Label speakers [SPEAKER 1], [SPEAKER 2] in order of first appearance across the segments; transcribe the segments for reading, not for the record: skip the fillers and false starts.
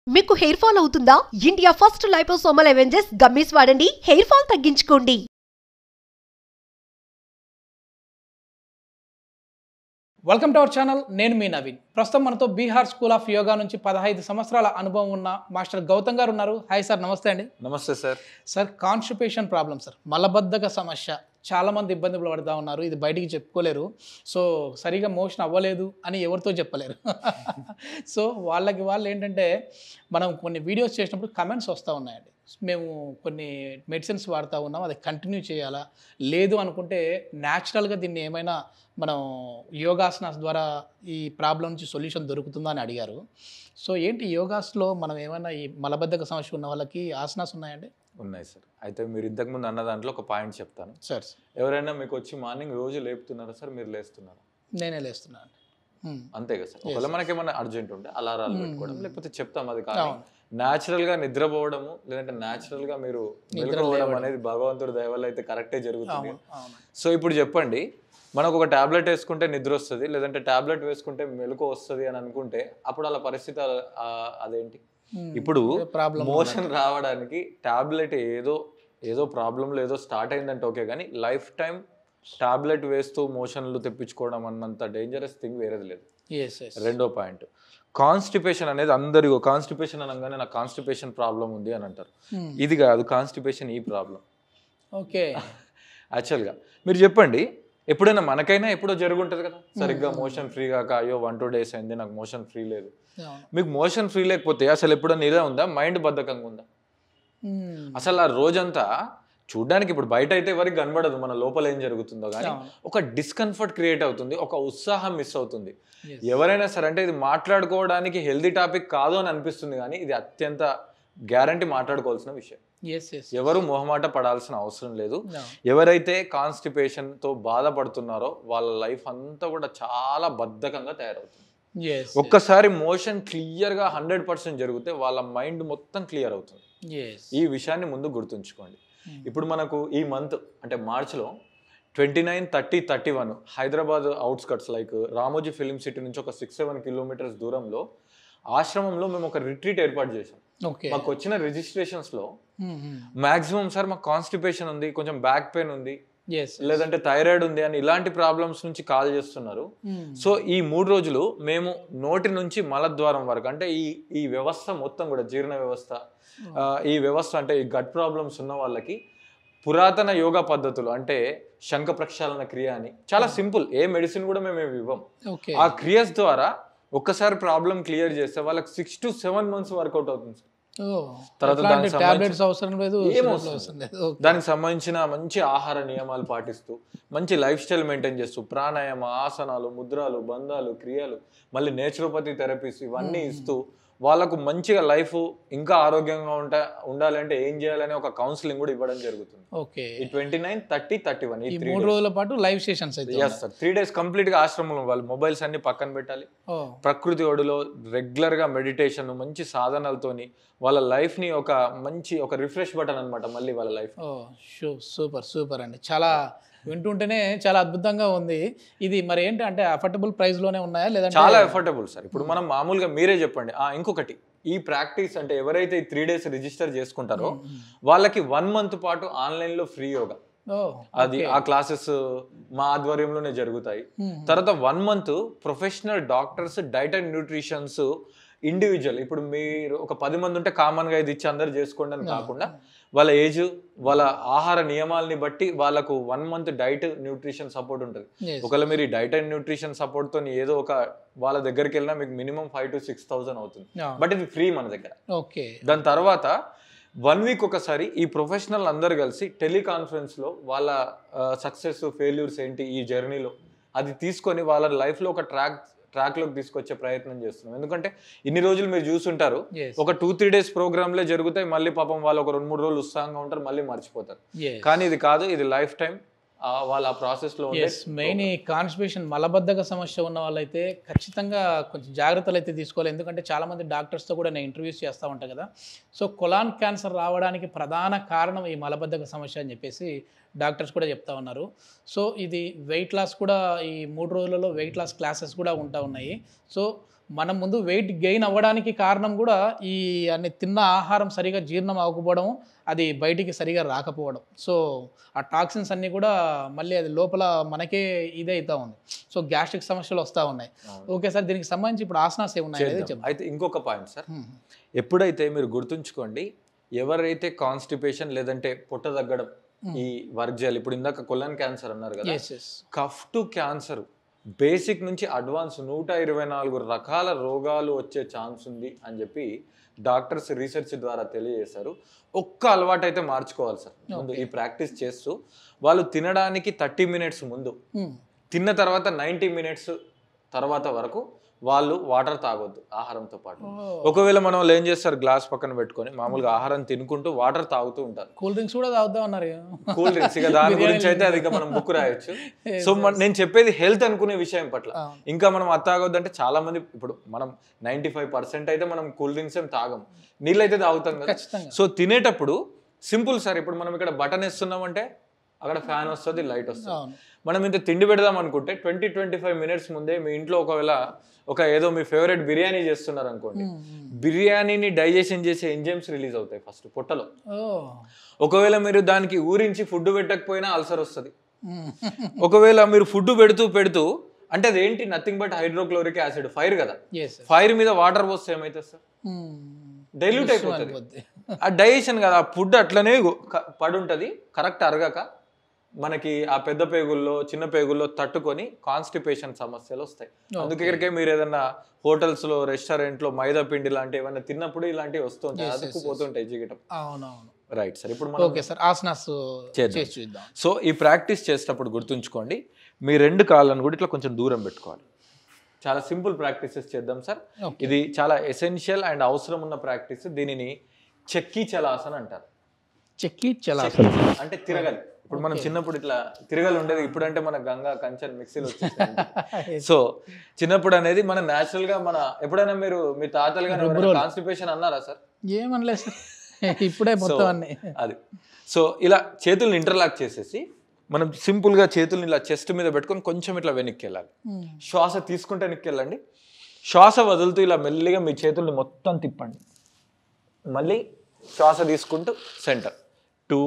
[SPEAKER 1] మీకు hair fall అవుతుందా? India first liposomal Avengers gummies వాడండి, హెయిర్ ఫాల్ తగ్గించుకోండి.
[SPEAKER 2] Welcome to our channel. నేను మీ నవీన్. ప్రస్తుతం మనతో బీహార్ స్కూల్ ఆఫ్ యోగా నుంచి 15 సంవత్సరాల అనుభవం ఉన్న మాస్టర్ గౌతమ్ గారు ఉన్నారు. హాయ్ సార్, నమస్తే అండి.
[SPEAKER 3] నమస్తే sir.
[SPEAKER 2] Sir, constipation problem sir, మలబద్ధక సమస్య చాలామంది ఇబ్బందులు పడుతూ ఉన్నారు. ఇది బయటికి చెప్పుకోలేరు. సో సరిగా మోషన్ అవ్వలేదు అని ఎవరితో చెప్పలేరు. సో వాళ్ళు ఏంటంటే మనం కొన్ని వీడియోస్ చేసినప్పుడు కమెంట్స్ వస్తూ ఉన్నాయండి. మేము కొన్ని మెడిసిన్స్ వాడుతూ ఉన్నాం, అది కంటిన్యూ చేయాలా, లేదు అనుకుంటే న్యాచురల్గా దీన్ని ఏమైనా మనం యోగాసనాస్ ద్వారా ఈ ప్రాబ్లం నుంచి సొల్యూషన్ దొరుకుతుందా అని అడిగారు. సో ఏంటి యోగాస్లో మనం ఏమైనా ఈ మలబద్ధక సమస్య ఉన్న వాళ్ళకి ఆసనాస్ ఉన్నాయండి?
[SPEAKER 3] ఉన్నాయి సార్. అయితే మీరు ఇంతకుముందు అన్న దాంట్లో ఒక పాయింట్ చెప్తాను
[SPEAKER 2] సార్.
[SPEAKER 3] ఎవరైనా మీకు వచ్చి మార్నింగ్ రోజు లేపుతున్నారా సార్? మీరు లేస్తున్నారా?
[SPEAKER 2] నేనే లేస్తున్నాను.
[SPEAKER 3] అంతే కదా సార్. ఒకవేళ మనకేమన్నా అర్జెంట్ ఉంటే అలారాలు పెట్టుకోవడం, లేకపోతే చెప్తాం అది కానీ న్యాచురల్గా నిద్రపోవడము, లేదంటే న్యాచురల్గా మీరు నిద్రపోవడం అనేది భగవంతుడి దయ వల్ల అయితే కరెక్టే జరుగుతుంది. సో ఇప్పుడు చెప్పండి, మనకు ఒక టాబ్లెట్ వేసుకుంటే నిద్ర వస్తుంది, లేదంటే టాబ్లెట్ వేసుకుంటే మెలకు వస్తుంది అని అనుకుంటే అప్పుడు అలా పరిస్థితి అదేంటి? ఇప్పుడు మోషన్ రావడానికి టాబ్లెట్ ఏదో ప్రాబ్లంలో ఏదో స్టార్ట్ అయిందంటే ఓకే, కానీ లైఫ్ టైం టాబ్లెట్ వేస్తూ మోషన్లు తెప్పించుకోవడం అన్నంత డేంజరస్ థింగ్ వేరేది లేదు. రెండో పాయింట్, కాన్స్టిపేషన్ అనేది అందరికీ కాన్స్టిపేషన్ అనగానే నాకు కాన్స్టిపేషన్ ప్రాబ్లం ఉంది అని అంటారు. ఇది కాదు కాన్స్టిపేషన్, ఈ ప్రాబ్లం.
[SPEAKER 2] ఓకే.
[SPEAKER 3] యాక్చువల్గా మీరు చెప్పండి, ఎప్పుడైనా మనకైనా ఎప్పుడో జరుగుంటుంది కదా, సరిగ్గా మోషన్ ఫ్రీ కాక అయ్యో 1-2 days అయింది నాకు మోషన్ ఫ్రీ లేదు. మీకు మోషన్ ఫ్రీ లేకపోతే అసలు ఎప్పుడైనా ఇదే ఉందా? మైండ్ బద్ధకంగా ఉందా? అసలు ఆ రోజంతా చూడ్డానికి ఇప్పుడు బయట అయితే ఎవరికి కనబడదు మన లోపల ఏం జరుగుతుందో, కానీ ఒక డిస్కంఫర్ట్ క్రియేట్ అవుతుంది, ఒక ఉత్సాహం మిస్ అవుతుంది. ఎవరైనా సరే అంటే ఇది మాట్లాడుకోవడానికి హెల్దీ టాపిక్ కాదు అని అనిపిస్తుంది, కానీ ఇది అత్యంత గ్యారంటీ మాట్లాడుకోవాల్సిన విషయం. ఎవరు మొహమాట పడాల్సిన అవసరం లేదు. ఎవరైతే కాన్స్టిపేషన్ తో బాధపడుతున్నారో వాళ్ళ లైఫ్ అంతా కూడా చాలా బద్ధకంగా తయారవుతుంది. ఒక్కసారి మోషన్ క్లియర్ గా 100% జరిగితే వాళ్ళ మైండ్ మొత్తం క్లియర్ అవుతుంది. ఈ విషయాన్ని ముందు గుర్తుంచుకోండి. ఇప్పుడు మనకు ఈ మంత్ అంటే మార్చిలో 29, 30, 31 Hyderabad outskirts like Ramoji film city నుంచి ఒక 6-7 kilometers దూరంలో ఆశ్రమంలో మేము ఒక రిట్రీట్ ఏర్పాటు చేసాం. మాకు వచ్చిన రిజిస్ట్రేషన్స్ లో మాక్సిమం సార్ మాకు కాన్స్టిపేషన్ ఉంది, కొంచెం బ్యాక్ పెయిన్ ఉంది, లేదంటే థైరాయిడ్ ఉంది అని ఇలాంటి ప్రాబ్లమ్స్ నుంచి కాల్ చేస్తున్నారు. సో ఈ 3 రోజులు మేము నోటి నుంచి మలద్వారం వరకు అంటే ఈ వ్యవస్థ మొత్తం కూడా జీర్ణ వ్యవస్థ, ఈ వ్యవస్థ అంటే ఈ గట్ ప్రాబ్లమ్స్ ఉన్న వాళ్ళకి పురాతన యోగా పద్ధతులు అంటే శంఖ ప్రక్షాళన క్రియ అని చాలా సింపుల్, ఏ మెడిసిన్ కూడా మేము ఇవ్వం. ఆ క్రియస్ ద్వారా ఒక్కసారి ప్రాబ్లం క్లియర్ చేస్తే వాళ్ళకి 6 to 7 months వర్కౌట్ అవుతుంది సార్. తర్వాత దానికి సంబంధించిన మంచి ఆహార నియమాలు పాటిస్తూ, మంచి లైఫ్ స్టైల్ మెయింటైన్ చేస్తూ, ప్రాణాయామ, ఆసనాలు, ముద్రాలు, బంధాలు, క్రియలు, మళ్ళీ నేచురోపతి థెరపీస్ ఇవన్నీ ఇస్తూ వాళ్ళకు మంచిగా లైఫ్ ఇంకా ఆరోగ్యంగా ఉండాలి అంటే ఏం చేయాలని ఒక కౌన్సిలింగ్ కూడా ఇవ్వడం జరుగుతుంది. ఈ 29, 30, 31 ఈ 3
[SPEAKER 2] రోజుల పాటు లైవ్ సెషన్స్ అయితే
[SPEAKER 3] 3 days కంప్లీట్ గా ఆశ్రమంలో వాళ్ళు మొబైల్స్ అన్ని పక్కన పెట్టాలి. ప్రకృతి ఒడిలో రెగ్యులర్ గా మెడిటేషన్, మంచి సాధనలతోని వాళ్ళ లైఫ్ ని ఒక రిఫ్రెష్ బటన్ అన్నమాట మళ్ళీ వాళ్ళ లైఫ్.
[SPEAKER 2] సూపర్ అండి. చాలా వింటుంటేనే చాలా అద్భుతంగా ఉంది. ఇది మరి ఏంటంటే అఫోర్డబుల్ ప్రైస్ లోనే ఉన్నాయా లేదా?
[SPEAKER 3] చాలా అఫోర్డబుల్ సార్. ఇప్పుడు మనం మామూలుగా మీరే చెప్పండి. ఇంకొకటి, ఈ ప్రాక్టీస్ అంటే ఎవరైతే 3 days రిజిస్టర్ చేసుకుంటారో వాళ్ళకి 1 month పాటు ఆన్లైన్ లో ఫ్రీ యోగా, అది ఆ క్లాసెస్ మా ఆధ్వర్యంలోనే జరుగుతాయి. తర్వాత 1 month professional doctors, diet and nutritions individual, ఇప్పుడు మీరు ఒక 10 మంది ఉంటే కామన్ గా ఇది ఇచ్చి అందరు చేసుకోండి అని కాకుండా వాళ్ళ ఏజ్, వాళ్ళ ఆహార నియమాలని బట్టి వాళ్ళకు 1 month డైట్ న్యూట్రిషన్ సపోర్ట్ ఉంటుంది. ఒకవేళ మీరు ఈ డైట్ అండ్ న్యూట్రిషన్ సపోర్ట్ తో ఏదో ఒక వాళ్ళ దగ్గరికి వెళ్ళినా మీకు మినిమం 5,000 to 6,000 అవుతుంది. బట్ ఇది ఫ్రీ మన దగ్గర. దాని తర్వాత 1 week ఒకసారి ఈ ప్రొఫెషనల్ అందరు కలిసి టెలికాన్ఫరెన్స్ లో వాళ్ళ సక్సెస్, ఫెయిల్యూర్స్ ఏంటి ఈ జర్నీలో అది తీసుకొని వాళ్ళ లైఫ్ లో ఒక ట్రాక్ లోకి తీసుకొచ్చే ప్రయత్నం చేస్తున్నాం. ఎందుకంటే ఇన్ని రోజులు మీరు చూసుంటారు, ఒక 2-3 days ప్రోగ్రాంలే జరుగుతాయి, మళ్ళీ పాపం వాళ్ళు ఒక 2-3 రోజులు ఉత్సాహంగా ఉంటారు, మళ్ళీ మర్చిపోతారు. కానీ ఇది కాదు, ఇది లైఫ్ టైం వాళ్ళ ఆ ప్రాసెస్ లో.
[SPEAKER 2] మెయిన్ ఈ కాన్స్టిపేషన్ మలబద్ధక సమస్య ఉన్న వాళ్ళైతే ఖచ్చితంగా కొంచెం జాగ్రత్తలు అయితే తీసుకోవాలి. ఎందుకంటే చాలా మంది డాక్టర్స్తో కూడా నేను ఇంటర్వ్యూస్ చేస్తూ ఉంటాను కదా. సో కొలాన్ క్యాన్సర్ రావడానికి ప్రధాన కారణం ఈ మలబద్ధక సమస్య అని చెప్పేసి డాక్టర్స్ కూడా చెప్తా ఉన్నారు. సో ఇది వెయిట్ లాస్ కూడా ఈ 3 రోజులలో వెయిట్ లాస్ క్లాసెస్ కూడా ఉంటా ఉన్నాయి. సో మనం ముందు వెయిట్ గెయిన్ అవ్వడానికి కారణం కూడా ఈ అన్ని తిన్న ఆహారం సరిగా జీర్ణం అవ్వకపోవడం, అది బయటికి సరిగా రాకపోవడం. సో ఆ టాక్సిన్స్ అన్నీ కూడా మళ్ళీ అది లోపల మనకే ఇదే అవుతా ఉంది. సో గ్యాస్ట్రిక్ సమస్యలు వస్తూ ఉన్నాయి. ఓకే సార్, దీనికి సంబంధించి ఇప్పుడు ఆసనాస్ ఏమున్నాయి అనేది చెప్పండి.
[SPEAKER 3] అయితే ఇంకొక పాయింట్ సార్, ఎప్పుడైతే మీరు గుర్తుంచుకోండి, ఎవరైతే కాన్స్టిపేషన్ లేదంటే పొట్ట తగ్గడం ఈ వర్క్ చేయాలి. ఇప్పుడు ఇందాక కొలన్ క్యాన్సర్ అన్నారు కదా, కఫ్ టు క్యాన్సర్ బేసిక్ నుంచి అడ్వాన్స్ 124 రకాల రోగాలు వచ్చే ఛాన్స్ ఉంది అని చెప్పి డాక్టర్స్ రీసెర్చ్ ద్వారా తెలియజేశారు. ఒక్క అలవాటు అయితే మార్చుకోవాలి సార్. ముందు ఈ ప్రాక్టీస్ చేస్తూ వాళ్ళు తినడానికి 30 మినిట్స్ ముందు, తిన్న తర్వాత 90 మినిట్స్ తర్వాత వరకు వాళ్ళు వాటర్ తాగొద్దు ఆహారంతో పాటు. ఒకవేళ మనం వాళ్ళు ఏం చేస్తారు, గ్లాస్ పక్కన పెట్టుకొని మామూలుగా ఆహారం తినుకుంటూ వాటర్ తాగుతూ ఉంటారు.
[SPEAKER 2] కూల్ డ్రింక్స్ కూడా తాగుతా ఉన్నారు.
[SPEAKER 3] కూల్ డ్రింక్స్ ఇక దాని గురించి అయితే అది మనం బుక్ రాయొచ్చు. సో నేను చెప్పేది హెల్త్ అనుకునే విషయం పట్ల. ఇంకా మనం అది తాగొద్దు అంటే చాలా మంది, ఇప్పుడు మనం 95% అయితే మనం కూల్ డ్రింక్స్ ఏం తాగం, నీళ్ళు అయితే తాగుతాం కదా. సో తినేటప్పుడు సింపుల్ సార్, ఇప్పుడు మనం ఇక్కడ బటన్ వేస్తున్నామంటే అక్కడ ఫ్యాన్ వస్తుంది, లైట్ వస్తుంది. మనం ఇంత తిండి పెడదాం అనుకుంటే 20-25 మినిట్స్ ముందే మీ ఇంట్లో ఒకవేళ ఏదో మీ ఫేవరెట్ బిర్యానీ చేస్తున్నారు అనుకోండి, బిర్యానీని డైజెషన్ చేసే ఎంజైమ్స్ రిలీజ్ అవుతాయి ఫస్ట్ పొట్టలో. ఒకవేళ మీరు దానికి ఊరించి ఫుడ్ పెట్టకపోయినా అల్సర్ వస్తుంది. ఒకవేళ మీరు ఫుడ్ పెడుతూ అంటే అదేంటి, nothing but hydrochloric acid, fire కదా. ఫైర్ మీద వాటర్ పోస్తే ఏమైతుంది సార్, డైల్యూట్ అయిపోతుంది. ఆ డైజెషన్ కదా, ఆ ఫుడ్ అట్లనే పడి ఉంటుంది, కరెక్ట్ అరగక మనకి ఆ పెద్ద పేగుల్లో చిన్న పేగుల్లో తట్టుకొని కాన్స్టిపేషన్ సమస్యలు వస్తాయి. అందుకే మీరు ఏదన్నా హోటల్స్ లో రెస్టారెంట్ లో మైదా పిండి లాంటి ఏమైనా తిన్నప్పుడు ఇలాంటివి వస్తుంటాయి, అతుక్కుపోతుంటాయి జిగటం. రైట్ సార్, ఇప్పుడు చేద్దాం. సో ఈ ప్రాక్టీస్ చేసేటప్పుడు గుర్తుంచుకోండి, మీ 2 కాళ్ళను కూడా ఇట్లా కొంచెం దూరం పెట్టుకోవాలి. చాలా సింపుల్ ప్రాక్టీసెస్ చేద్దాం సార్. ఇది చాలా ఎసెన్షియల్ అండ్ అవసరం ఉన్న ప్రాక్టీస్. దీనిని చెక్కీ చలాసన అంటారు.
[SPEAKER 2] చెక్కీ చలాసన
[SPEAKER 3] అంటే తిరగలి. ఇప్పుడు మనం చిన్నప్పుడు ఇట్లా తిరగలు ఉండేది, ఇప్పుడు అంటే మన గంగా కంచెన్ మిక్సీలు వచ్చేసాయి. సో చిన్నప్పుడు అనేది మన న్యాచురల్ గా ఎప్పుడైనా మీరు మీ తాతలు గానీ కాన్స్టిపేషన్ అన్నారా సార్?
[SPEAKER 2] ఏమనలేదు సార్, ఇప్పుడే మొత్తం అన్ని
[SPEAKER 3] అది. సో ఇలా చేతుల్ని ఇంటర్లాక్ చేసేసి మనం సింపుల్ గా చేతుల్ని ఇలా చెస్ట్ మీద పెట్టుకొని కొంచెం ఇట్లా వెనక్కి వెళ్ళాలి. శ్వాస తీసుకుంటే వెనక్కి వెళ్ళండి, శ్వాస వదులుతూ ఇలా మెల్లిగా మీ చేతుల్ని మొత్తం తిప్పండి. మళ్ళీ శ్వాస తీసుకుంటూ సెంటర్ 2,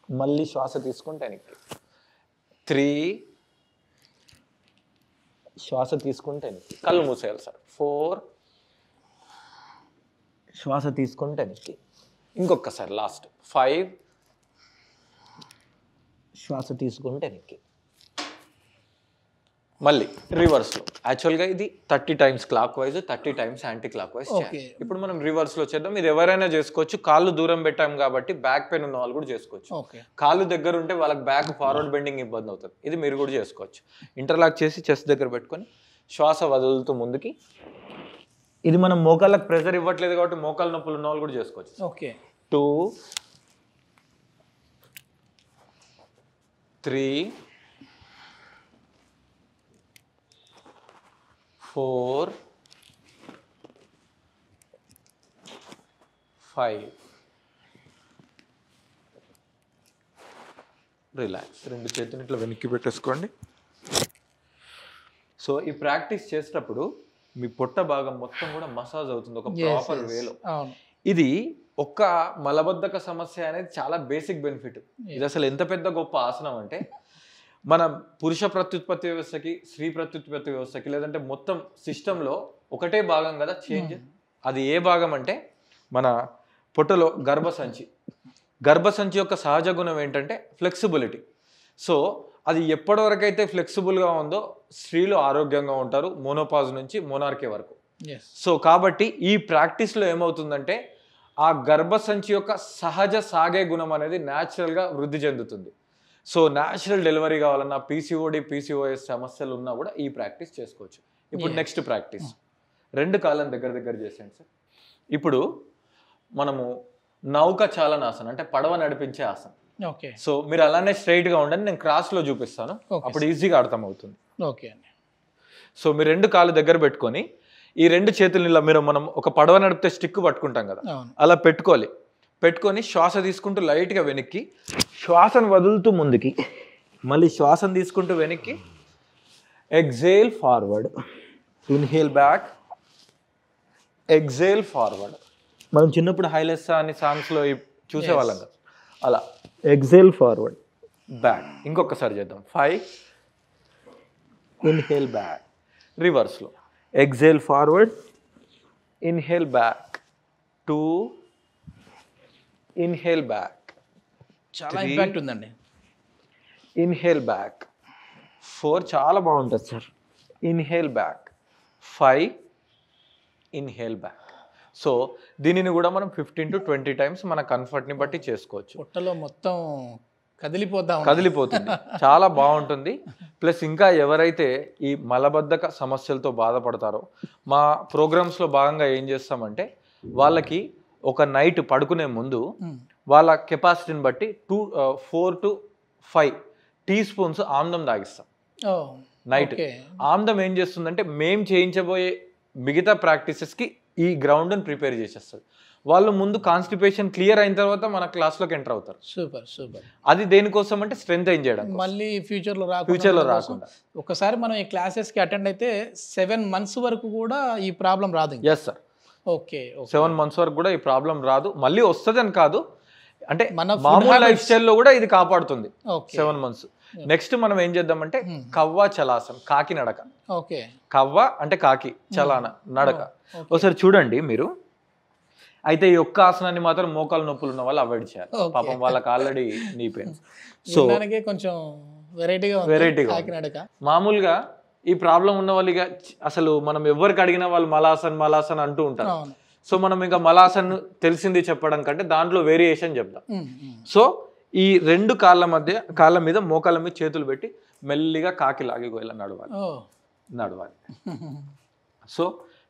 [SPEAKER 3] మళ్ళీ శ్వాస తీసుకుంటే వెనక్కి 3, శ్వాస తీసుకుంటే వెనక్కి, కళ్ళు మూసేయాలి సార్ 4, శ్వాస తీసుకుంటే వెనక్కి, ఇంకొకసారి లాస్ట్ 5, శ్వాస తీసుకుంటే వెనక్కి, మళ్ళీ రివర్స్లో. యాక్చువల్గా ఇది 30 times clock wise, 30 times anti clock wise. ఇప్పుడు మనం రివర్స్లో చేద్దాం. ఇది ఎవరైనా చేసుకోవచ్చు. కాళ్ళు దూరం పెట్టాం కాబట్టి బ్యాక్ పెయిన్ ఉన్న వాళ్ళు కూడా చేసుకోవచ్చు. కాళ్ళు దగ్గర ఉంటే వాళ్ళకి బ్యాక్ ఫార్వర్డ్ బెండింగ్ ఇబ్బంది అవుతుంది. ఇది మీరు కూడా చేసుకోవచ్చు. ఇంటర్లాక్ చేసి చెస్ట్ దగ్గర పెట్టుకొని శ్వాస వదులుతూ ముందుకి. ఇది మనం మోకాళ్ళకి ప్రెషర్ ఇవ్వట్లేదు కాబట్టి మోకాళ్ళ నొప్పులు ఉన్న వాళ్ళు కూడా చేసుకోవచ్చు. 2, 3, 4, 5. రిలాక్స్. 2 చేతులు ఇట్లా వెనక్కి పెట్టేసుకోండి. సో ఈ ప్రాక్టీస్ చేసేటప్పుడు మీ పొట్ట భాగం మొత్తం కూడా మసాజ్ అవుతుంది ఒక ప్రాపర్ వేలో. ఇది ఒక్క మలబద్ధక సమస్య అనేది చాలా బేసిక్ బెనిఫిట్. ఇది అసలు ఎంత పెద్ద గొప్ప ఆసనం అంటే మన పురుష ప్రత్యుత్పత్తి వ్యవస్థకి, స్త్రీ ప్రత్యుత్పత్తి వ్యవస్థకి, లేదంటే మొత్తం సిస్టంలో ఒకటే భాగం కదా చేంజ్. అది ఏ భాగం అంటే మన పొట్టలో గర్భసంచి యొక్క సహజ గుణం ఏంటంటే ఫ్లెక్సిబిలిటీ. సో అది ఎప్పటి వరకు అయితే ఫ్లెక్సిబుల్గా ఉందో స్త్రీలు ఆరోగ్యంగా ఉంటారు, మోనోపాజ్ నుంచి మోనార్కే వరకు. సో కాబట్టి ఈ ప్రాక్టీస్లో ఏమవుతుందంటే ఆ గర్భసంచి యొక్క సహజ సాగే గుణం అనేది న్యాచురల్గా వృద్ధి చెందుతుంది. సో న్యాచురల్ డెలివరీ కావాలన్నా, PCOD, PCOS సమస్యలు ఉన్నా కూడా ఈ ప్రాక్టీస్ చేసుకోవచ్చు. ఇప్పుడు నెక్స్ట్ ప్రాక్టీస్ 2 కాళ్ళని దగ్గర చేసేయండి సార్. ఇప్పుడు మనము నౌక చాలనాసన అంటే పడవ నడిపించే ఆసనం. సో మీరు అలానే స్ట్రైట్ గా ఉండండి, నేను క్రాస్ లో చూపిస్తాను, అప్పుడు ఈజీగా అర్థం అవుతుంది. సో మీరు 2 కాళ్ళు దగ్గర పెట్టుకొని ఈ 2 చేతులు ఇలా మనం ఒక పడవ నడిపితే స్టిక్ పట్టుకుంటాం కదా, అలా పెట్టుకొని శ్వాస తీసుకుంటూ లైట్గా వెనక్కి, శ్వాసను వదులుతూ ముందుకి, మళ్ళీ శ్వాసను తీసుకుంటూ వెనక్కి, exhale forward, inhale back, exhale forward. మనం చిన్నప్పుడు హైలెస్సా అని సాంగ్స్లో చూసేవాళ్ళం కదా, అలా ఎగ్జేల్ ఫార్వర్డ్ బ్యాక్. ఇంకొకసారి చేద్దాం. 5 ఇన్హేల్ బ్యాక్, రివర్స్లో exhale forward, inhale back, 2 inhale back,
[SPEAKER 2] చాలా ఇంపాక్ట్ ఉందండి.
[SPEAKER 3] ఇన్హేల్ బ్యాక్, 4 చాలా బాగుంటుంది sir. Inhale back, 5 inhale back. So దీనిని కూడా మనం 15 to 20 టైమ్స్ మన కంఫర్ట్ని బట్టి చేసుకోవచ్చు.
[SPEAKER 2] పొట్టలో మొత్తం
[SPEAKER 3] కదిలిపోతుంది, చాలా బాగుంటుంది. ప్లస్ ఇంకా ఎవరైతే ఈ మలబద్ధక సమస్యలతో బాధపడతారో మా ప్రోగ్రామ్స్లో భాగంగా ఏం చేస్తామంటే వాళ్ళకి ఒక నైట్ పడుకునే ముందు వాళ్ళ కెపాసిటీని బట్టి 4 to 5 టీ స్పూన్స్ ఆమ్లం తాగిస్తాం నైట్. ఆమ్లం ఏం చేస్తుందంటే మేం చేయించబోయే మిగతా ప్రాక్టీసెస్కి ఈ గ్రౌండ్ని ప్రిపేర్ చేసేస్తుంది. వాళ్ళు ముందు కాన్స్టిపేషన్ క్లియర్ అయిన తర్వాత మన క్లాస్లోకి ఎంటర్ అవుతారు.
[SPEAKER 2] Super super.
[SPEAKER 3] అది దేనికోసం అంటే స్ట్రెంత్ ఏం చేయడం,
[SPEAKER 2] మళ్ళీ ఫ్యూచర్లో
[SPEAKER 3] రాకుండా.
[SPEAKER 2] ఒకసారి మనం ఈ క్లాసెస్కి అటెండ్ అయితే 7 months వరకు కూడా ఈ ప్రాబ్లం రాదు.
[SPEAKER 3] Yes sir.
[SPEAKER 2] ఓకే,
[SPEAKER 3] 7 months వరకు కూడా ఈ ప్రాబ్లం రాదు. మళ్ళీ వస్తుంది అని కాదు, అంటే
[SPEAKER 2] మన
[SPEAKER 3] మామూలు లైఫ్ స్టైల్లో కూడా ఇది కాపాడుతుంది 7 months. నెక్స్ట్ మనం ఏం చేద్దామంటే కవ్వ చలాసన్, కాకి నడక.
[SPEAKER 2] ఓకే,
[SPEAKER 3] కవ్వ అంటే కాకి, చలాన నడక. ఒకసారి చూడండి మీరు. అయితే ఈ ఒక్క ఆసనాన్ని మాత్రం మోకాలు నొప్పులు ఉన్న వాళ్ళు అవాయిడ్ చేయాలి. పాపం వాళ్ళకి ఆల్రెడీ నీ పెయిన్స్. సో
[SPEAKER 2] కొంచెం వెరైటీగా
[SPEAKER 3] మామూలుగా ఈ ప్రాబ్లం ఉన్న వాళ్ళు ఇక అసలు మనం ఎవరికి అడిగినా వాళ్ళు మలాసన్ అంటూ ఉంటారు. సో మనం ఇంకా మలాసన్ తెలిసింది చెప్పడం కంటే దాంట్లో వేరియేషన్ చెప్దాం. సో ఈ 2 కాళ్ళ మీద మోకాళ్ళ మీద చేతులు పెట్టి మెల్లిగా కాకి లాగి ఇలా నడవాలి. So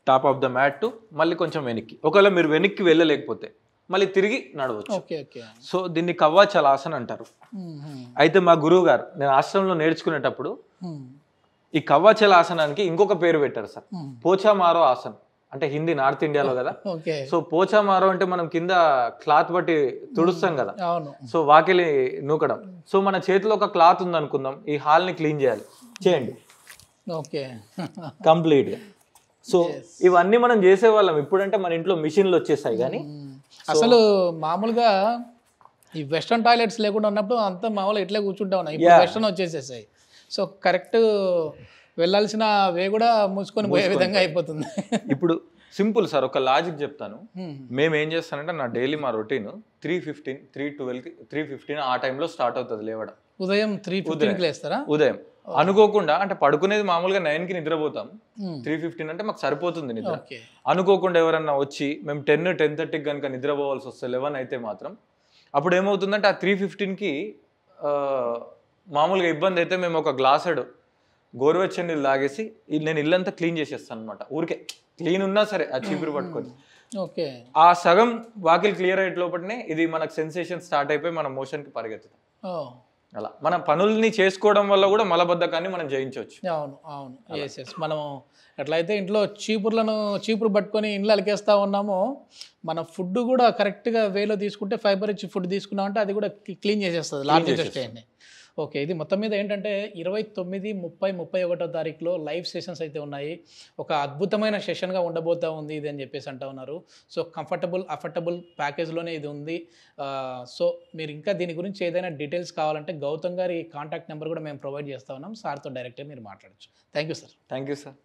[SPEAKER 3] top of the mat మళ్ళీ కొంచెం వెనక్కి. ఒకవేళ మీరు వెనక్కి వెళ్ళలేకపోతే మళ్ళీ తిరిగి నడవచ్చు. సో దీన్ని కవ్వా చలాసన్ అంటారు. అయితే మా గురువు గారు నేను ఆశ్రమంలో నేర్చుకునేటప్పుడు ఈ కవ్వా చలాసనానికి ఇంకొక పేరు పెట్టారు సార్, పోచామారో ఆసన్. అంటే హిందీ నార్త్ ఇండియాలో కదా. సో పోచామారో అంటే మనం కింద క్లాత్ బట్టి తుడుస్తాం కదా, సో వాకిలి నూకడం. సో మన చేతిలో ఒక క్లాత్ ఉంది అనుకుందాం, ఈ హాల్ ని క్లీన్ చేయండి కంప్లీట్ గా. సో ఇవన్నీ మనం చేసేవాళ్ళం. ఇప్పుడంటే మన ఇంట్లో మిషన్లు వచ్చేసాయి, కానీ
[SPEAKER 2] అసలు మామూలుగా ఈ వెస్ట్రన్ టాయిలెట్స్ లేకుండా ఉన్నప్పుడు అంతా మామూలుగా ఇట్లే కూర్చుంటా ఉన్నాయి. ఇప్పుడు వెస్ట్రన్ వచ్చేసేసాయి. సో కరెక్ట్ వెళ్ళాల్సిన వే కూడా మూసుకొని పోయే విధంగా అయిపోతుంది.
[SPEAKER 3] ఇప్పుడు సింపుల్ సార్, ఒక లాజిక్ చెప్తాను. మేము ఏం చేస్తానంటే నా డైలీ మా రొటీన్ 3:15, 3:12, 3:15 ఆ టైంలో స్టార్ట్ అవుతుంది లేవడం.
[SPEAKER 2] ఉదయం 3:15 లేస్తారా?
[SPEAKER 3] ఉదయం అనుకోకుండా, అంటే పడుకునేది మామూలుగా 9కి నిద్రపోతాం. 3:15 అంటే మాకు సరిపోతుంది నిద్ర. అనుకోకుండా ఎవరన్నా వచ్చి మేము 10, 10:30కి కనుక నిద్రపోవాల్సి వస్తే 11 అయితే మాత్రం అప్పుడు ఏమవుతుందంటే ఆ 3:15కి మామూలుగా ఇబ్బంది అయితే మేము ఒక గ్లాసెడ్ గోరువెచ్చని నీళ్ళు తాగేసి నేను ఇల్లంతా క్లీన్ చేసేస్తాను అనమాట. ఊరికే క్లీన్ ఉన్నా సరే ఆ చీపురు పట్టుకొని ఆ సగం వాకిల్ క్లియర్ అయ్యే లోపలనే ఇది మనకు సెన్సేషన్ స్టార్ట్ అయిపోయి మన మోషన్కి పరిగెత్తుతాం. అలా మన పనుల్ని చేసుకోవడం వల్ల కూడా మలబద్ధకాన్ని మనం జయించవచ్చు.
[SPEAKER 2] అవును అవును, మనం ఎట్లయితే ఇంట్లో చీపురు పట్టుకొని ఇంట్లో అలికేస్తూ ఉన్నామో, మన ఫుడ్ కూడా కరెక్ట్గా వేలో తీసుకుంటే, ఫైబర్ ఇచ్చి ఫుడ్ తీసుకున్నామంటే అది కూడా క్లీన్ చేసేస్తుంది లార్జ్ ఇంటెస్టైన్ని. ఓకే, ఇది మొత్తం మీద ఏంటంటే 29, 30, 31వ తారీఖులో లైవ్ సెషన్స్ అయితే ఉన్నాయి. ఒక అద్భుతమైన సెషన్గా ఉండబోతా ఉంది ఇది అని చెప్పేసి అంటూ ఉన్నారు. సో అఫోర్డబుల్ ప్యాకేజ్లోనే ఇది ఉంది. సో మీరు ఇంకా దీని గురించి ఏదైనా డీటెయిల్స్ కావాలంటే గౌతమ్ గారి కాంటాక్ట్ నెంబర్ కూడా మేము ప్రొవైడ్ చేస్తూ ఉన్నాం. సార్తో డైరెక్ట్గా మీరు మాట్లాడచ్చు. Thank you sir.
[SPEAKER 3] Thank you sir.